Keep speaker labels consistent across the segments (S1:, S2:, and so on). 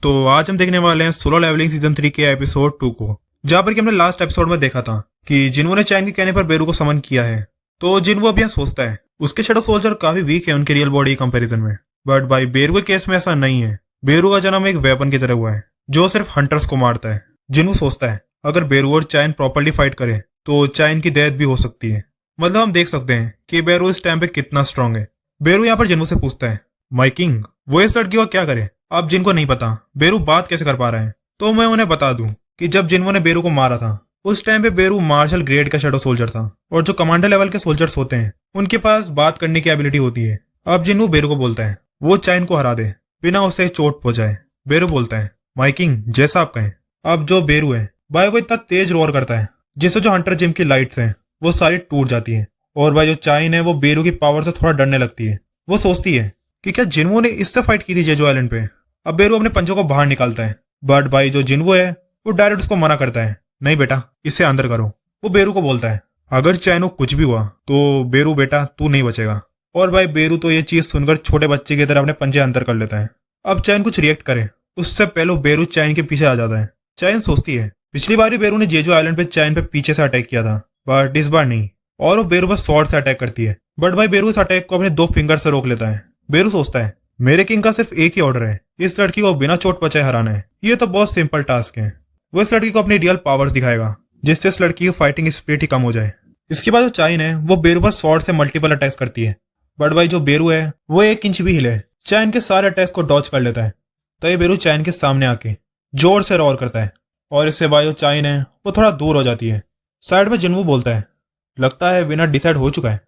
S1: तो आज हम देखने वाले हैं सोलो लेवलिंग सीजन 3 के एपिसोड 2 को, जहां पर कि हमने लास्ट एपिसोड में देखा था कि जिन्हो ने चैन के कहने पर बेरू को समन किया है। तो जिन्हो अब यहाँ सोचता है उसके शेडो सोल्जर काफी वीक है उनके रियल बॉडी कंपैरिजन में, बट भाई बेरू के केस में ऐसा नहीं है। बेरू का जन्म एक वेपन की तरह हुआ है जो सिर्फ हंटर्स को मारता है। जिन्हो सोचता है अगर बेरू और चैन प्रॉपरली फाइट करे तो चैन की डेथ भी हो सकती है। मतलब हम देख सकते हैं कि बेरू इस टाइम पे कितना स्ट्रांग है। बेरू यहाँ पर जिन्हो से पूछता है, माई किंग, वो इस लड़की को क्या करे? अब जिनको नहीं पता बेरू बात कैसे कर पा रहा है, तो मैं उन्हें बता दूं कि जब जिन्हों ने बेरू को मारा था उस टाइम पे बेरू मार्शल ग्रेड का शेडो सोल्जर था, और जो कमांडर लेवल के सोल्जर्स होते हैं उनके पास बात करने की एबिलिटी होती है। अब जिन्हों बेरू को बोलता है वो चैन को हरा दे बिना उसे चोट पहुंचाए। बेरू बोलता है, माई किंग, जैसा आप कहें। अब जो बेरू है भाई वो इतना तेज रोर करता है जिससे जो हंटर जिम की लाइट्स हैं वो सारी टूट जाती है, और भाई जो चाइन है वो बेरू की पावर से थोड़ा डरने लगती है। वो सोचती है कि क्या जिन्हो ने इससे फाइट की थी जेजो आइलैंड पे। अब बेरू अपने पंजों को बाहर निकालता है, बट भाई जो जिन्हो है वो डायरेक्ट उसको मना करता है, नहीं बेटा इसे अंदर करो। वो बेरू को बोलता है अगर चैनो कुछ भी हुआ तो बेरू बेटा तू नहीं बचेगा। और भाई बेरू तो ये चीज सुनकर छोटे बच्चे की तरह अपने पंजे अंदर कर लेता है। अब चैन कुछ रिएक्ट करे उससे पहले बेरू चैन के पीछे आ जाता है। चैन सोचती है पिछली बार बेरू ने जेजो आइलैंड पे चैन पे पीछे से अटैक किया था, बट इस बार नहीं, और वो बेरू बस स्वॉर्ड से अटैक करती है। बट भाई बेरू इस अटैक को अपने 2 फिंगर से रोक लेता है। बेरू सोचता है मेरे किंग का सिर्फ एक ही ऑर्डर है, इस लड़की को बिना चोट पहुंचाए हराना है। ये तो बहुत सिंपल टास्क है। वो इस लड़की को अपनी रियल पावर्स दिखाएगा जिससे इस लड़की की फाइटिंग स्पिरिट ही कम हो जाए। इसके बाद जो चाइन है वो बेरू पर स्वॉर्ड से मल्टीपल अटैक्स करती है, बट भाई जो बेरू है वो 1 इंच भी हिले चैन के सारे अटैक्स को डॉच कर लेता है। तो ये बेरू चैन के सामने आके जोर से रोर करता है, और इससे भाई जो चाइन है वो थोड़ा दूर हो जाती है। साइड में जिन्वू बोलता है लगता है विनर डिसाइड हो चुका है,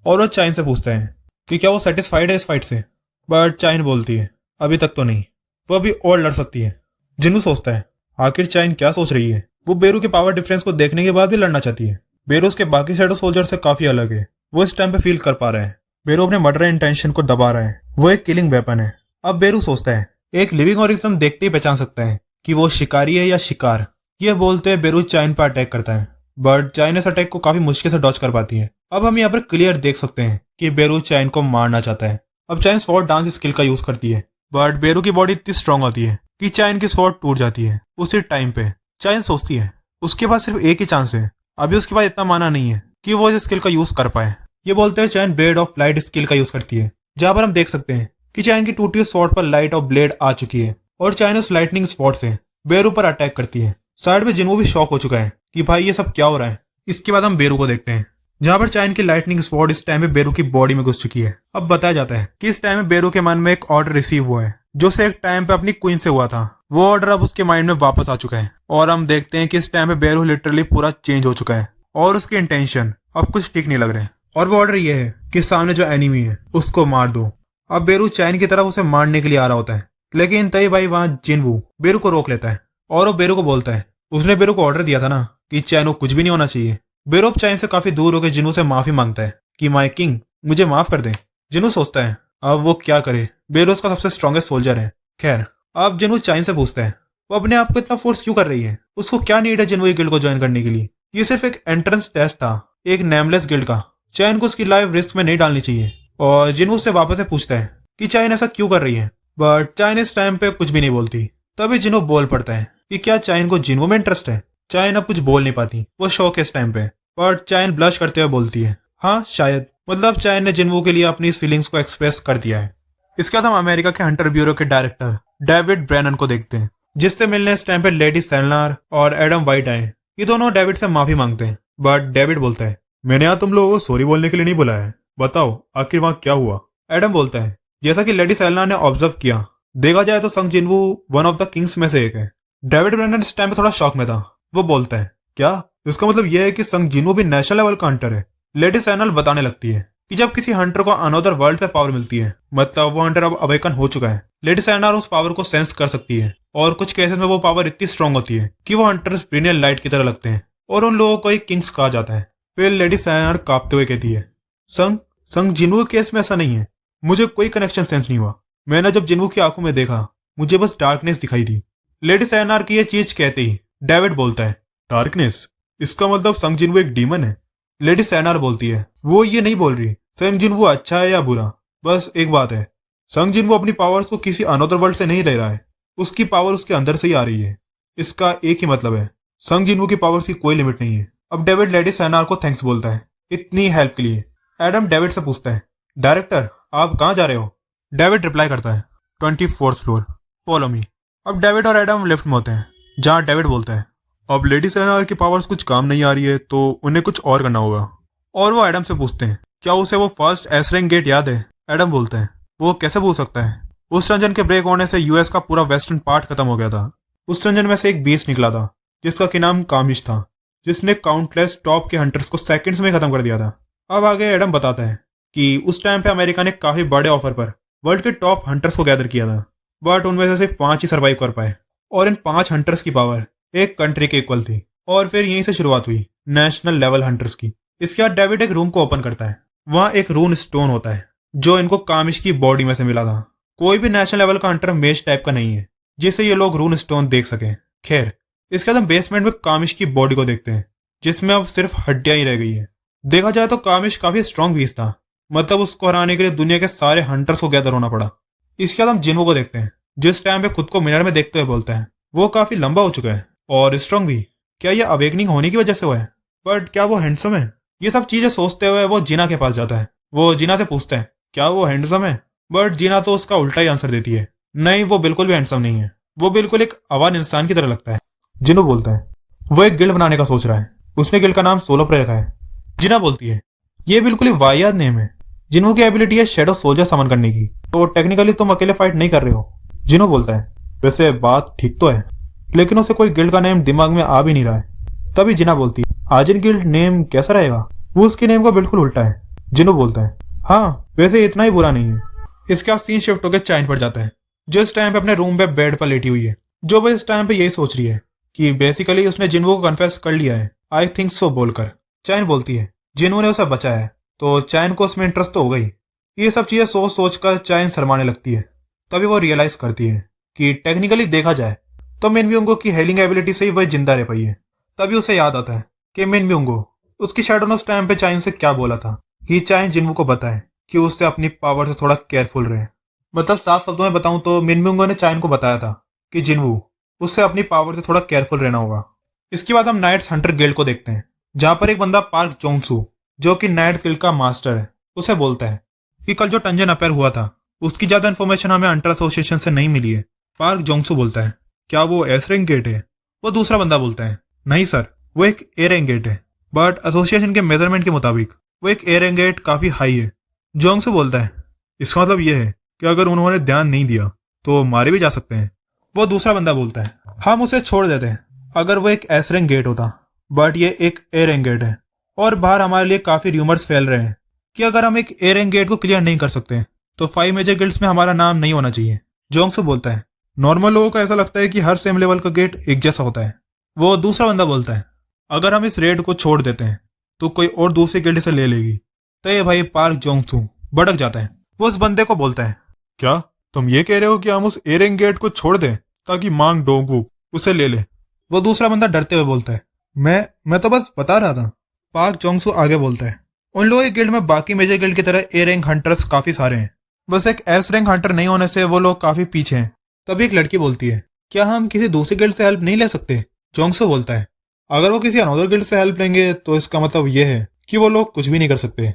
S1: और वो चाइन से पूछता है कि क्या वो सेटिस्फाइड है इस फाइट से। बट चाइन बोलती है अभी तक तो नहीं, वो अभी और लड़ सकती है। जिन्नू सोचता है आखिर चाइन क्या सोच रही है। वो बेरू के पावर डिफरेंस को देखने के बाद भी लड़ना चाहती है। बेरू उसके बाकी शेडो सोल्जर से काफी अलग है, वो इस टाइम पे फील कर पा रहा है। बेरू अपने मर्डर इंटेंशन को दबा रहा है, वो एक किलिंग वेपन है। अब बेरू सोचता है एक लिविंग ऑर्गेनिज्म देखते ही पहचान सकता है कि वो शिकारी है या शिकार। ये बोलते हैं बेरू चाइन पर अटैक करता है, बट चाइन इस अटैक को काफी मुश्किल से डॉच कर पाती है। अब हम यहाँ पर क्लियर देख सकते हैं कि बेरू चाइन को मारना चाहता है। अब चाइन स्वॉर्ड डांस स्किल का यूज करती है, बट बेरू की बॉडी इतनी स्ट्रांग होती है कि चाइन की स्वॉर्ड टूट जाती है उसी टाइम पे। चाइन सोचती है उसके पास सिर्फ एक ही चांस है, अभी उसके पास इतना माना नहीं है कि वो इस स्किल का यूज कर पाए। ये बोलते हैं चाइन ब्लेड ऑफ लाइट स्किल का यूज करती है, जहां पर हम देख सकते हैं कि चाइन की टूटी स्वॉर्ड पर लाइट ऑफ ब्लेड आ चुकी है, और चाइन उस लाइटनिंग स्वॉर्ड से बेरू पर अटैक करती है। साइड में जिन्हो भी शॉक हो चुका है कि भाई ये सब क्या हो रहा है। इसके बाद हम बेरू को देखते हैं, जहां पर चाइन की लाइटनिंग स्वॉर्ड इस टाइम में बेरू की बॉडी में घुस चुकी है। अब बताया जाता है कि इस टाइम में बेरू के मन में एक ऑर्डर रिसीव हुआ है जो उसे एक टाइम पे अपनी क्वीन से हुआ था। वो ऑर्डर अब उसके माइंड में वापस आ चुका है, और हम देखते हैं कि इस टाइम में बेरू लिटरली पूरा चेंज हो चुका है, और उसकी इंटेंशन अब कुछ ठीक नहीं लग रहे। और वो ऑर्डर ये है कि सामने जो एनिमी है उसको मार दो। अब बेरू चाइन की तरफ उसे मारने के लिए आ रहा होता है, लेकिन तय भाई वहां जिन्वू बेरू को रोक लेता है, और वो बेरू को बोलता है उसने बेरू को ऑर्डर दिया था ना कि चैन को कुछ भी नहीं होना चाहिए। बेरू अब चाइन से काफी दूर होकर जिन्हू से माफी मांगता है कि माई किंग मुझे माफ कर दे। जिन्हू सोचता है अब वो क्या करे, बेरू उसका सबसे स्ट्रॉन्गेस्ट सोल्जर है। खैर अब जिन्हू चाइन से पूछता है वो अपने आप को इतना फोर्स क्यों कर रही है, उसको क्या नीड है जिन्हू गिल्ड को ज्वाइन करने के लिए। ये सिर्फ एक एंट्रेंस टेस्ट था एक नेमलेस गिल्ड का, चाइन को उसकी लाइफ रिस्क में नहीं डालनी चाहिए। और जिन्हू उससे वापस से पूछता है कि चाइन ऐसा क्यों कर रही है, बट चाइन इस टाइम पे कुछ भी नहीं बोलती। तभी जिन्हू बोल पड़ता है कि क्या चाइन को जिन्हू में इंटरेस्ट है। चाइन अब कुछ बोल नहीं पाती, वो शौक है इस टाइम पे, बट चाइन ब्लश करते हुए बोलती है हाँ शायद। मतलब चाइन ने जिन्हू के लिए अपनी इस फीलिंग्स को एक्सप्रेस कर दिया है। इसके बाद हम अमेरिका के हंटर ब्यूरो के डायरेक्टर डेविड ब्रेनन को देखते हैं, जिससे मिलने इस टाइम पे लेडी सेलनार और एडम वाइट आए। ये दोनों डेविड से माफी मांगते हैं, बट डेविड बोलता है मैंने यहाँ तुम लोगों को सॉरी बोलने के लिए नहीं बुलाया है, बताओ आखिर वहां क्या हुआ। एडम बोलता है जैसा कि लेडी सेलनार ने ऑब्जर्व किया, देखा जाए तो संग जिन्वू वन ऑफ द किंग्स में से एक है। डेविड ब्रेनन इस टाइम पे थोड़ा शॉक में था। वो बोलता है क्या इसका मतलब यह है कि संग जिन्वू भी नेशनल लेवल का हंटर है। लेडी सेलनार बताने लगती है कि जब किसी हंटर को अनदर वर्ल्ड से पावर मिलती है मतलब वो हंटर अब अवेकन हो चुका है। लेडी सेलनार उस पावर को सेंस कर सकती है, और कुछ केसेस में वो पावर इतनी स्ट्रांग होती है कि वो हंटर्स ब्रिलियंट लाइट की तरह लगते हैं, और उन लोगों को एक किंग्स कहा जाता है। फिर लेडी सेलनार कांपते हुए कहती है संग जिन्वू के केस में ऐसा नहीं है, मुझे कोई कनेक्शन सेंस नहीं हुआ। मैंने जब जिन्वू की आंखों में देखा मुझे बस डार्कनेस दिखाई दी। लेडी सेलनार की ये चीज कहते ही डेविड बोलता है डार्कनेस, इसका मतलब संग जिन्वू एक डीमन है। लेडी सेलनार बोलती है वो ये नहीं बोल रही संग जिन्वू अच्छा है या बुरा, बस एक बात है संग जिन्वू अपनी पावर्स को किसी अनदर वर्ल्ड से नहीं ले रहा है, उसकी पावर उसके अंदर से ही आ रही है। इसका एक ही मतलब है, संग जिनवू की पावर्स की कोई लिमिट नहीं है। अब डेविड लेडी सैनार को थैंक्स बोलता है इतनी हेल्प के लिए। एडम डेविड से पूछता है, डायरेक्टर आप कहाँ जा रहे हो? डेविड रिप्लाई करता है, 24th फ्लोर, फॉलो मी। अब डेविड और एडम लिफ्ट में होते हैं, जहाँ डेविड बोलता है, अब लेडी सैनार की पावर्स कुछ काम नहीं आ रही है तो उन्हें कुछ और करना होगा। और वो एडम से पूछते हैं, क्या उसे वो फर्स्ट एसरिंग गेट याद है? एडम बोलते हैं, वो कैसे भूल सकता है? उस रंजन के ब्रेक होने से यूएस का पूरा वेस्टर्न पार्ट खत्म हो गया था। उस रंजन में से एक बीस्ट निकला था जिसका कि नाम कामिश था, जिसने काउंटलेस टॉप के हंटर्स को सेकंड्स में खत्म कर दिया था। अब आगे एडम बताता है कि उस टाइम पे अमेरिका ने काफी बड़े ऑफर पर वर्ल्ड के टॉप हंटर्स को गैदर किया था, बट उनमें से सिर्फ 5 ही सर्वाइव कर पाए। और इन 5 हंटर्स की पावर एक कंट्री के इक्वल थी। और फिर यहीं से शुरुआत हुई नेशनल लेवल हंटर्स की। इसके बाद डेविड एक रूम को ओपन करता है, वहां एक रून स्टोन होता है जो इनको कामिश की बॉडी में से मिला था। कोई भी नेशनल लेवल का हंटर मेज टाइप का नहीं है जिससे ये लोग रून स्टोन देख सके। खैर, इसके बाद हम बेसमेंट में कामिश की बॉडी को देखते हैं, जिसमें अब सिर्फ हड्डियां ही रह गई है। देखा जाए तो कामिश काफी स्ट्रॉन्ग बीस्ट था, मतलब उसको हराने के लिए दुनिया के सारे हंटर्स को गैदर होना पड़ा। इसके बाद हम जिन्वो को देखते हैं, जिस टाइम पे खुद को मिरर में देखते हुए बोलता है वो काफी लंबा हो चुका है और स्ट्रॉन्ग भी। क्या ये अवेकनिंग होने की वजह से हुआ है? बट क्या वो हैंडसम है? ये सब चीजें सोचते हुए वो जीना के पास जाता है। वो जीना से पूछता है, क्या वो हैंडसम है? बट जीना तो उसका उल्टा ही आंसर देती है, नहीं वो बिल्कुल भी हैंडसम नहीं है, वो बिल्कुल एक आवाज इंसान की तरह लगता है। जिनो बोलता है, वो एक गिल्ड बनाने का सोच रहा है, उसने गिल्ड का नाम सोलो प्रे रखा है। जिना बोलती है, ये बिल्कुल ही वाहियात नेम है। जिनो की एबिलिटी है शेडो सोल्जर समन करने की, तो टेक्निकली तुम अकेले फाइट नहीं कर रहे हो। जिनो बोलता है, वैसे बात ठीक तो है, लेकिन उसे कोई गिल्ड का नेम दिमाग में आ भी नहीं रहा है। तभी जिना बोलती है, आजिन गिल्ड नेम कैसा रहेगा? वो उसके नेम का बिल्कुल उल्टा है। जिनो बोलता है, हाँ वैसे इतना ही बुरा नहीं है। इसके बाद सीन शिफ्ट होकर चाइन पर जाता है, जो इस टाइम पे अपने रूम पे बेड पर लेटी हुई है, जो वो इस टाइम पे यही सोच रही है कि बेसिकली उसने जिन्वो को कन्फेस कर लिया है, आई थिंक सो बोलकर। चाइन बोलती है, जिन्वो ने उसे बचाया है, तो चाइन को उसमें इंटरेस्ट तो हो गई। ये सब चीजें सोच सोच कर चाइन शर्माने लगती है। तभी वो रियलाइज करती है कि टेक्निकली देखा जाए तो मिन म्यूंगो की हेलिंग एबिलिटी से ही वह जिंदा रह पाई है। तभी उसे याद आता है कि मिन म्यूंगो, उसकी शैडो ने उस टाइम पे चाइन से क्या बोला था कि चाइन जिन्वो को बताए कि उससे अपनी पावर से थोड़ा केयरफुल रहे। मतलब साफ शब्दों में बताऊं तो मिन म्यूंगो ने चाइन को बताया था कि जिन्वो, उससे अपनी पावर से थोड़ा केयरफुल रहना होगा। इसके बाद हम नाइट्स हंटर गिल्ड को देखते हैं, जहां पर एक बंदा पार्क जोंगसू, जो कि नाइट्स गिल्ड का मास्टर है, उसे बोलता है कि कल जो टंजन अफेयर हुआ था उसकी ज्यादा इन्फॉर्मेशन हमें हंटर एसोसिएशन से नहीं मिली है। पार्क जोंगसू बोलता है, क्या वो एस रैंक गेट है? वो दूसरा बंदा बोलता है, नहीं सर, वो एक ए रैंक गेट है, बट एसोसिएशन के मेजरमेंट के मुताबिक वो एक ए रैंक गेट काफी हाई है। जोंगसू बोलता है, इसका मतलब यह है कि अगर उन्होंने ध्यान नहीं दिया तो मारे भी जा सकते हैं। वो दूसरा बंदा बोलता है, हम उसे छोड़ देते हैं अगर वो एक एस रैंक गेट होता, बट ये एक ए रैंक गेट है और बाहर हमारे लिए काफी र्यूमर्स फैल रहे हैं कि अगर हम एक ए रैंक गेट को क्लियर नहीं कर सकते तो 5 मेजर गिल्ड्स में हमारा नाम नहीं होना चाहिए। जोंगसू बोलता है, नॉर्मल लोगों को ऐसा लगता है कि हर सेम लेवल का गेट एक जैसा होता है। वो दूसरा बंदा बोलता है, अगर हम इस रेड को छोड़ देते हैं तो कोई और दूसरी गिल्ड से ले लेगी। तो ये भाई पार्क जोंगसू भड़क जाता है। वो उस बंदे को बोलता है, क्या तुम ये कह रहे हो कि हम उस ए रैंक गेट को छोड़ दें ताकि मांग डोंगू उसे ले ले? वो दूसरा बंदा डरते हुए बोलता है, मैं तो बस बता रहा था। पार्क जोंगसू आगे बोलता है, उन लोगों की गिल्ड में बाकी मेजर गिल्ड की तरह ए रैंक हंटर्स काफी सारे हैं, बस एक एस रैंक हंटर नहीं होने से वो लोग काफी पीछे हैं। तभी एक लड़की बोलती है, क्या हम किसी दूसरी गिल्ड से हेल्प नहीं ले सकते? जोंगसू बोलता है, अगर वो किसी अनदर गिल्ड से हेल्प लेंगे तो इसका मतलब ये है कि वो लोग कुछ भी नहीं कर सकते।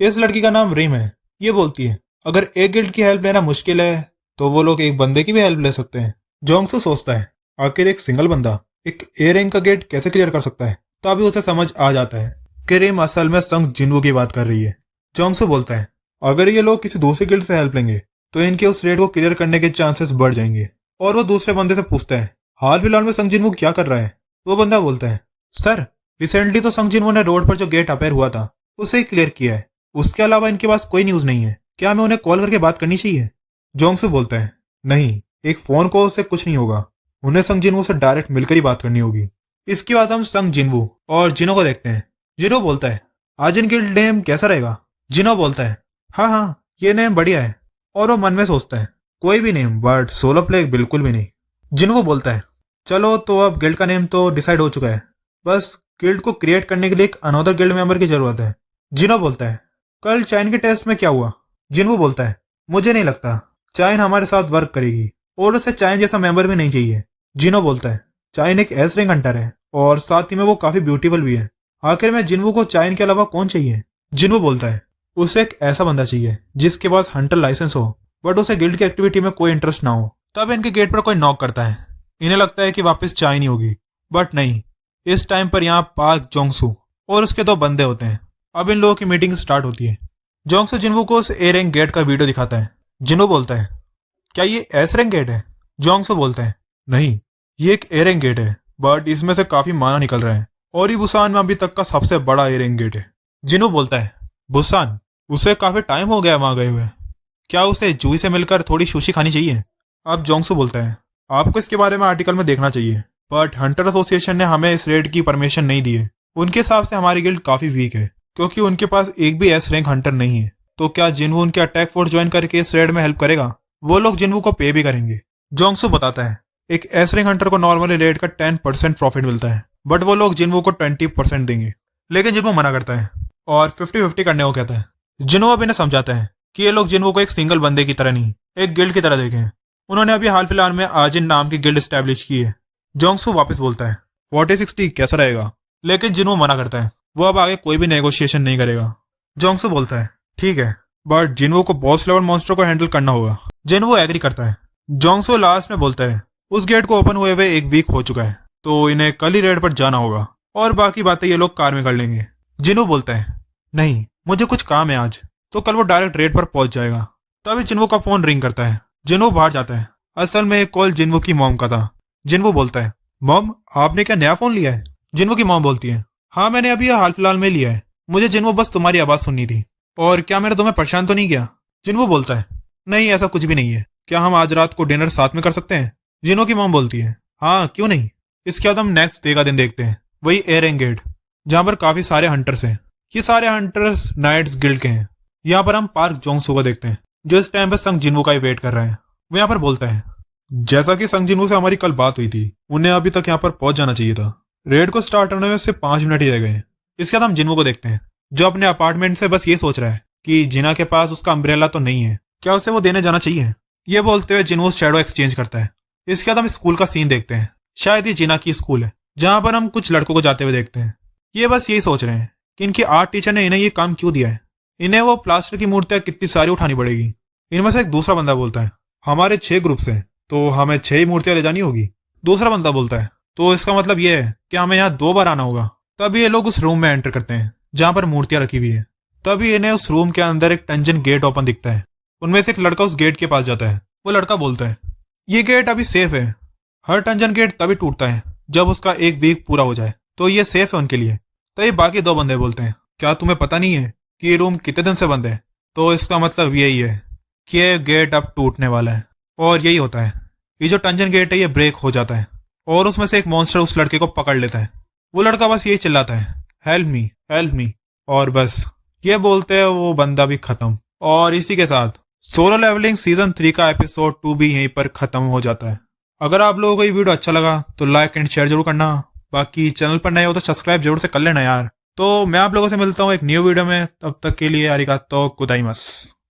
S1: इस लड़की का नाम रिम है। ये बोलती है, अगर एक गिल्ड की हेल्प लेना मुश्किल है तो वो लोग एक बंदे की भी हेल्प ले सकते हैं। जोंगसू सोचता है, आखिर एक सिंगल बंदा एक ए रैंक का गेट कैसे क्लियर कर सकता है? तभी उसे समझ आ जाता है कि रिम असल में संग जिन्वो की बात कर रही है। जोंगसू बोलता है, अगर ये लोग किसी दूसरे गिल्ड से हेल्प लेंगे तो इनके उस रेड को क्लियर करने के चांसेस बढ़ जाएंगे। और वो दूसरे बंदे से पूछता है, हाल फिलहाल में संग जिन्वो क्या कर रहा है? वो बंदा बोलता है, सर रिसेंटली तो संग जिन्वो ने रोड पर जो गेट अपेयर हुआ था उसे ही क्लियर किया है, उसके अलावा इनके पास कोई न्यूज नहीं है। क्या हमें उन्हें कॉल करके बात करनी चाहिए? जोंगसू बोलता है, नहीं, एक फोन कॉल से कुछ नहीं होगा, उन्हें संग जिन्वो से डायरेक्ट मिलकर ही बात करनी होगी। इसके बाद हम संग जिन्वो और जिनो को देखते हैं। जिनो बोलता है, आजिन गिल्ड नेम कैसा रहेगा? जिनो बोलता है, हाँ ये नेम बढ़िया है। और वो मन में सोचता है, कोई भी नेम, बट सोलो प्ले बिल्कुल भी नहीं। जिनो बोलता है, चलो तो अब गिल्ड का नेम तो डिसाइड हो चुका है, बस गिल्ड को क्रिएट करने के लिए एक अनदर गिल्ड मेंबर की जरूरत है। जिनो बोलता है, कल चाइन के टेस्ट में क्या हुआ? जिन्वो बोलता है, मुझे नहीं लगता चाइन हमारे साथ वर्क करेगी, और उसे चाइन जैसा मेंबर भी नहीं चाहिए। जिनो बोलता है चाइन एक एस रैंक हंटर है और साथ ही में वो काफी ब्यूटीफुल भी है। आखिर में जिन्वो को चाइन के अलावा कौन चाहिए? जिन्वो बोलता है उसे एक ऐसा बंदा चाहिए जिसके पास हंटर लाइसेंस हो बट उसे गिल्ड की एक्टिविटी में कोई इंटरेस्ट ना हो। तब इनके गेट पर कोई नॉक करता है। इन्हें लगता है कि वापस चाइन ही होगी बट नहीं। इस टाइम पर यहाँ पार्क जोंगसू और उसके दो बंदे होते हैं। अब इन लोगों की मीटिंग स्टार्ट होती है। जोंगसू जिन्वो को उस ए रैंक गेट का वीडियो दिखाता है। जिन्वो बोलता है क्या ये एस रैंक गेट है? जोंगसू बोलता है नहीं, ये एक ए रैंक गेट है बट इसमें से काफी माना निकल रहा है और ये बुसान में अभी तक का सबसे बड़ा ए रैंक गेट है। जिन्वो बोलता है बुसान, उसे काफी टाइम हो गया वहां गए हुए, क्या उसे जूही से मिलकर थोड़ी सुशी खानी चाहिए? अब जोंगसू बोलता है आपको इसके बारे में आर्टिकल में देखना चाहिए बट हंटर एसोसिएशन ने हमें इस रेड की परमिशन नहीं दी है। उनके हिसाब से हमारी गिल्ड काफी वीक है क्योंकि उनके पास एक भी एस रैंक हंटर नहीं है। तो क्या जिन्वो उनके अटैक फोर्स ज्वाइन करके इस रेड में हेल्प करेगा? वो लोग जिन्वो को पे भी करेंगे। जोंगसू बताता है एक एस रैंक हंटर को नॉर्मली रेड का 10% प्रॉफिट मिलता है बट वो लोग जिन्वो को 20% देंगे। लेकिन जिन्वो मना करता है और 50-50 करने को कहता है। जिन्वो अब इन्हें समझाता है कि ये लोग जिन्वो को एक सिंगल बंदे की तरह नहीं, एक गिल्ड की तरह देखें। उन्होंने अभी हाल फिलहाल में आजिन नाम की गिल्ड स्टैब्लिश की है। जोंगसू वापस बोलता है 40-60 कैसा रहेगा? लेकिन जिन्वो मना करता है, वो अब आगे कोई भी नेगोशिएशन नहीं करेगा। जोंगसू बोलता है ठीक है बट जिन्वो को बॉस लेवल मॉन्स्टर को हैंडल करना होगा। जिन्वो एग्री करता है। जोंगसू लास्ट में बोलता है उस गेट को ओपन हुए हुए एक वीक हो चुका है तो इन्हें कल ही रेड पर जाना होगा और बाकी बातें ये लोग कार में कर लेंगे। जिन्वो बोलता है नहीं, मुझे कुछ काम है आज, तो कल वो डायरेक्ट रेड पर पहुंच जाएगा। तभी जिन्वो का फोन रिंग करता है। जिन्वो बाहर जाता है। असल में एक कॉल जिन्वो की मॉम का था। जिन्वो बोलता है मॉम, आपने क्या नया फोन लिया है? जिन्वो की मॉम बोलती है हाँ, मैंने अभी हाल फिलहाल में लिया है। मुझे जिन्वो बस तुम्हारी आवाज सुननी थी। और क्या मैंने तुम्हें परेशान तो नहीं किया? जिन्वो बोलता है नहीं, ऐसा कुछ भी नहीं है। क्या हम आज रात को डिनर साथ में कर सकते हैं? जिन्वो की मॉम बोलती है हाँ, क्यों नहीं। इसके बाद हम नेक्स्ट डे का दिन देखते हैं, वही ए रैंक गेट जहाँ पर काफी सारे हंटर्स हैं। ये सारे हंटर्स नाइट्स गिल्ड के हैं। यहाँ पर हम पार्क जोंगसू को देखते हैं जो इस टाइम पर संग जिन्वो का ही वेट कर रहा है। वो यहाँ पर बोलता है जैसा कि संग जिन्वो से हमारी कल बात हुई थी, उन्हें अभी तक यहाँ पर पहुंच जाना चाहिए था। रेड को स्टार्ट होने में सिर्फ 5 मिनट ही रह गए हैं। इसके बाद हम जिन्वो को देखते हैं जो अपने अपार्टमेंट से बस ये सोच रहा है कि जिना के पास उसका अम्ब्रेला तो नहीं है, क्या उसे वो देने जाना चाहिए। ये बोलते हुए जिन्वो शैडो एक्सचेंज करता है। इसके बाद हम स्कूल का सीन देखते हैं। शायद ये जिना की स्कूल है जहां पर हम कुछ लड़कों को जाते हुए देखते हैं। ये बस यही सोच रहे हैं कि इनकी आर्ट टीचर ने इन्हें ये काम क्यों दिया है। इन्हें वो प्लास्टर की मूर्तियां कितनी सारी उठानी पड़ेगी। इनमें से एक दूसरा बंदा बोलता है हमारे 6 ग्रुप्स हैं तो हमें 6 ही मूर्तियां ले जानी होगी। दूसरा बंदा बोलता है तो इसका मतलब ये है कि हमें यहाँ 2 बार आना होगा। तभी ये लोग उस रूम में एंटर करते हैं जहां पर मूर्तियां रखी हुई है। तभी इन्हें उस रूम के अंदर एक टंजन गेट ओपन दिखता है। उनमें से एक लड़का उस गेट के पास जाता है। वो लड़का बोलता है ये गेट अभी सेफ है। हर टंजन गेट तभी टूटता है जब उसका एक वीक पूरा हो जाए, तो ये सेफ है उनके लिए। तभी बाकी 2 बंदे बोलते हैं क्या तुम्हें पता नहीं है कि ये रूम कितने दिन से बंद है? तो इसका मतलब यही है कि ये गेट अब टूटने वाला है। और यही होता है, ये जो टंजन गेट है ये ब्रेक हो जाता है और उसमें से एक मॉन्स्टर उस लड़के को पकड़ लेता है। वो लड़का बस यही चिल्लाता है हेल्प मी, हेल्प मी, और बस ये बोलते हैं वो बंदा भी खत्म। और इसी के साथ सोलो लेवलिंग सीजन 3 का एपिसोड 2 भी यहीं पर खत्म हो जाता है। अगर आप लोगों को ये वीडियो अच्छा लगा तो लाइक एंड शेयर जरूर करना। बाकी चैनल पर नए हो तो सब्सक्राइब जरूर से कर लेना यार। तो मैं आप लोगों से मिलता हूँ एक न्यू वीडियो में, तब तक के लिए आरिगातो गोजाइमासु।